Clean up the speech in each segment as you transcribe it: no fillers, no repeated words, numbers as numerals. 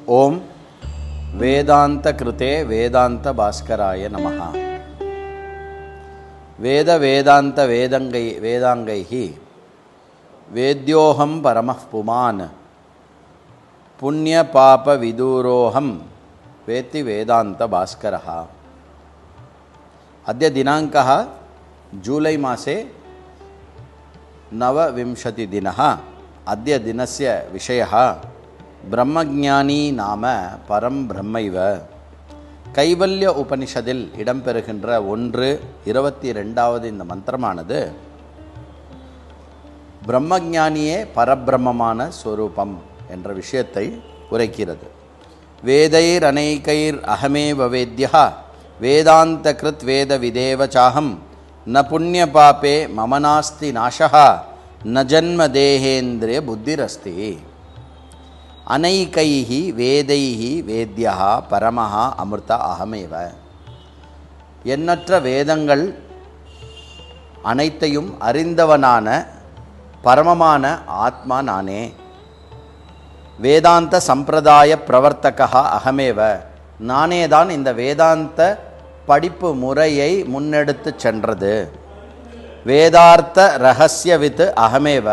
ओम वेदांत कृते वेदांत भास्कराय नमः। वेद वेदांत वेदांगैः वेद्योहम परमः पुमान् पुण्य पाप विदूरोहम वेत्ति वेदांत भास्करः। अद्य दिनांकः जूलै मासे 9 दिनः। अद्य दिनस्य विषयः ब्रह्मज्ञानी नाम परम ब्रह्मैव। கைவல்ய உபனிஷதில் இடம்பெறுகின்ற 1:22 இந்த மந்திரமானது பிரம்மஞானியே பரபிரம்மமான ஸ்வரூபம் என்ற விஷயத்தை உரைக்கிறது. வேதைர் அனைகைர் அகமேவ வேத்யः வேதாந்த கிருத் வேத விதேவ சாஹம் ந புண்ணிய பாபே மம நாஸ்தி நாசः ந ஜன்ம தேஹேந்திரிய புத்திரஸ்தி. அனைகைஹி வேதைஹி வேத்யः பரமஹ அமிர்த அகமேவ. எண்ணற்ற வேதங்கள் அனைத்தையும் அறிந்தவனான பரமமான ஆத்மா நானே. வேதாந்த சம்பிரதாய பிரவர்த்தகः அகமேவ. நானேதான் இந்த வேதாந்த படிப்பு முறையை முன்னெடுத்து சென்றது. வேதார்த்த ரகசியவித் அகமேவ.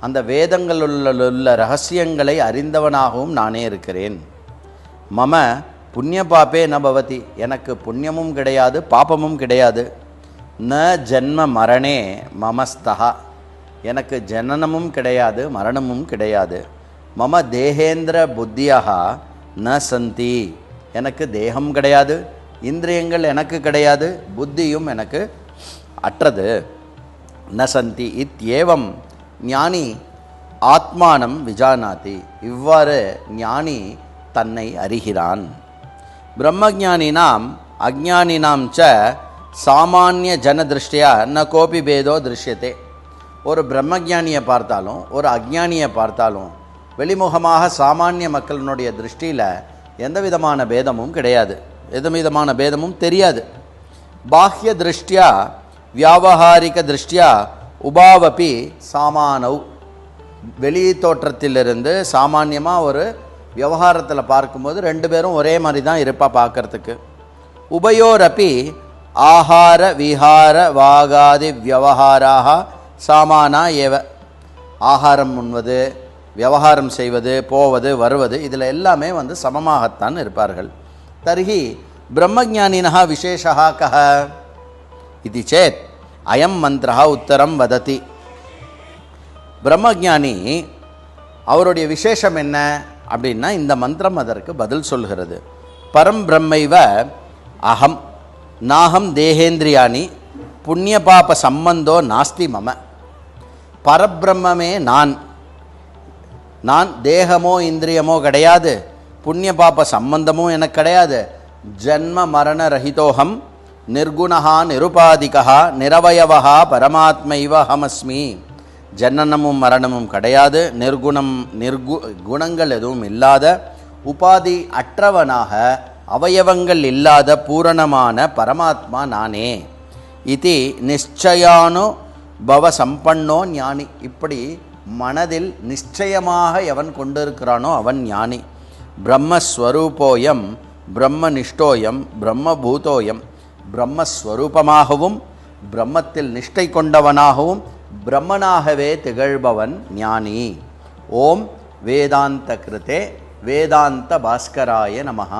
அந்த வேதங்களுள்ள ரகசியங்களை அறிந்தவனாகவும் நானே இருக்கிறேன். மம புண்ணிய பாப்பே ந பவதி. எனக்கு புண்ணியமும் கிடையாது பாப்பமும் கிடையாது. ந ஜன்ம மரணே மமஸ்தஹா. எனக்கு ஜனனமும் கிடையாது மரணமும் கிடையாது. மம தேகேந்திர புத்தியஹா ந சந்தி. எனக்கு தேகம் கிடையாது, இந்திரியங்கள் எனக்கு கிடையாது, புத்தியும் எனக்கு அற்றது. ந சந்தி இத்யேவம் ஞானி ஆத்மானம் விஜானாதி. இவ்வாறு ஞானி தன்னை அறிகிறான். பிரம்மஜானினாம் அஜ்ஞானினாம் ச சாமானிய ஜனதிருஷ்டியா ந கோபி பேதோ திருஷ்யத்தே. ஒரு பிரம்மஜானியை பார்த்தாலும் ஒரு அஜ்ஞானியை பார்த்தாலும் வெளிமுகமாக சாமானிய மக்களினுடைய திருஷ்டியில் எந்த விதமான பேதமும் கிடையாது, எந்த விதமான பேதமும் தெரியாது. பாஹ்ய திருஷ்டியா வியாவகாரிக திருஷ்டியா உபாவபி சாமானவ். வெளி தோற்றத்திலிருந்து சாமான்யமாக ஒரு விவகாரத்தில் பார்க்கும்போது ரெண்டு பேரும் ஒரே மாதிரி தான் இருப்பா பார்க்கறதுக்கு. உபயோரப்பி ஆகார விஹார வாகாதி வியவஹாராக சாமானா ஏவ. ஆகாரம் உண்வது, விவகாரம் செய்வது, போவது வருவது, இதில் எல்லாமே சமமாகத்தான் இருப்பார்கள். தர்ஹி பிரம்மஜானினः விசேஷः கः இதி சேத் அயம் மந்திரः உத்தரம் வததி. பிரம்மஜானி அவருடைய விசேஷம் என்ன அப்படின்னா இந்த மந்திரம் அதற்கு பதில் சொல்கிறது. பரம் பிரம்மைவ அகம் நாகம் தேகேந்திரியாணி புண்ணிய பாப சம்பந்தோ நாஸ்தி மம. பரபிரம்மே நான். நான் தேகமோ இந்திரியமோ கிடையாது, புண்ணிய பாப சம்பந்தமும் எனக்கு கிடையாது. ஜன்ம மரண ரஹிதோகம் நிர்குணா நிருபாதிகா நிரவயவா பரமாத்மைவ அஹமஸ்மி. ஜனனமும் மரணமும் கிடையாது, குணங்கள் எதுவும் இல்லாத, உபாதி அற்றவனாக, அவயவங்கள் இல்லாத பூரணமான பரமாத்மா நானே. இது நிச்சயானுபவ சம்பன்னோ ஞானி. இப்படி மனதில் நிச்சயமாக எவன் கொண்டிருக்கிறானோ அவன் ஞானி. பிரம்மஸ்வரூபோயம் பிரம்மனிஷ்டோயம் பிரம்மபூதோயம். பிரம்மஸ்வரூபமாகவும் பிரம்மத்தில் நிஷ்டை கொண்டவனாகவும் பிரம்மனாகவே திகழ்பவன் ஞானி. ஓம் வேதாந்த கிருதே வேதாந்த பாஸ்கராய நமஹ.